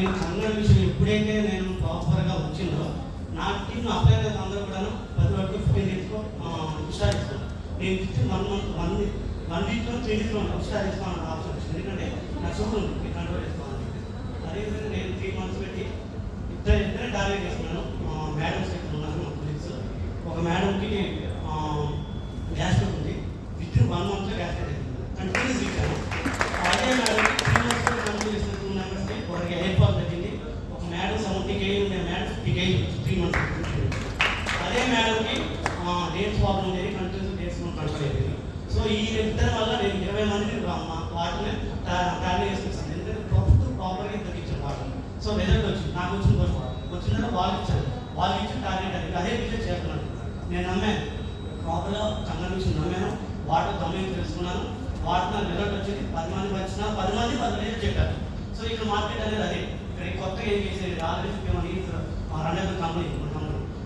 నేను అన్న విషయం ఎప్పుడైతే నేను ప్రాపర్గా వచ్చిందో నా టీం అప్లై అయితే అందరూ కూడా 10 వరకు 15 డేస్లో స్టార్ట్ ఇస్తాను. నేను ఇచ్చి 1 వీక్లో 3 డేస్లో స్టార్ట్ ఇస్తాను ఆప్షన్ వచ్చింది. ఎందుకంటే నాకు సూపర్ ఉంటుంది కంట్రోల్ చేసుకోవాలి. అదేవిధంగా నేను 3 మంత్స్ పెట్టి ఇద్దరే టార్గెట్ చేస్తున్నాను. మేడమ్స్ అయితే ఉన్నారు మా కొలీగ్స్. ఒక మేడంకి గ్యాస్ ఉంది, విత్ 1 మంత్లో గ్యాస్ కంటిన్యూస్ ఇచ్చాను. అదే మేడంకి 3 మంత్స్లో కంట్రోల్ చేసిన 2 మెంబర్స్కి ఒకరికి హెయిర్ ఫాల్ తగ్గింది. ఒక మేడం 70 kg ఉండే మేడం 50 kg 3 మంత్స్. అదే మేడంకి డేట్స్ ప్రాబ్లం ఉండేది, కంటిన్యూస్ డేట్స్ కంట్రోల్ అయ్యేది. సో ఈ ఇద్దరి వల్ల నేను 20 మందిని వాటిని టార్గెట్ చేసుకొస్తాను. ఎందుకంటే ప్రాపర్గా తగ్గించాను వాటిని. సో రిజల్ట్ వచ్చింది, నాకు వచ్చిన వచ్చిందంటే వాళ్ళు ఇచ్చిన టార్గెట్ అది అదే బిజినెస్ చేస్తున్నాను. నేను నమ్మాను, ప్రాపర్గా సంఘటన నమ్మాను, వాటర్ దమ్యం తెలుసుకున్నాను. వాటిన రిజల్ట్ వచ్చింది. 10 మంది వచ్చినా 10 మంది 10 రిజల్ట్ చెప్పారు. సో ఇక్కడ మార్కెట్ అనేది అదే. ఇక్కడ కొత్తగా ఏం చేసేది ఆల్రెడీ రన్ కంపెనీ.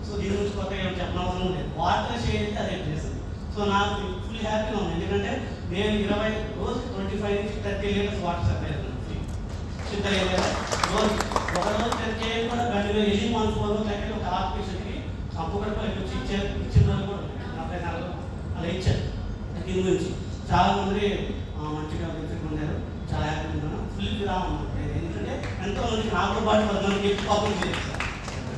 సో దీని గురించి కొత్తగా ఏం చెప్పనవసరం లేదు. వాటర్ చేయండి అదే చేస్తుంది. సో నాకు ఫుల్ హ్యాపీగా ఉంది. ఎందుకంటే నేను 20 రోజు 25 నుంచి 30 లీటర్స్ వాటర్ సప్లై అవుతున్నాను. రోజు ఒక రోజు 10 చేయకుండా గంటలో ఎన్ని మంత్స్ లేకపోతే ఒక హార్ట్ పేషెంట్కి అప్పుకడపల్లి వచ్చి ఇచ్చిన రోజు కూడా 40 అలా ఇచ్చారు. దీని గురించి చాలా మంది మంచిగా పొందారు. చాలా హ్యాపీగా ఉన్నాను. ఫుల్ విరామం. ఎందుకంటే ఎంతో మందికి నాతో పాటు 10 మందికి పాపం చేస్తారు.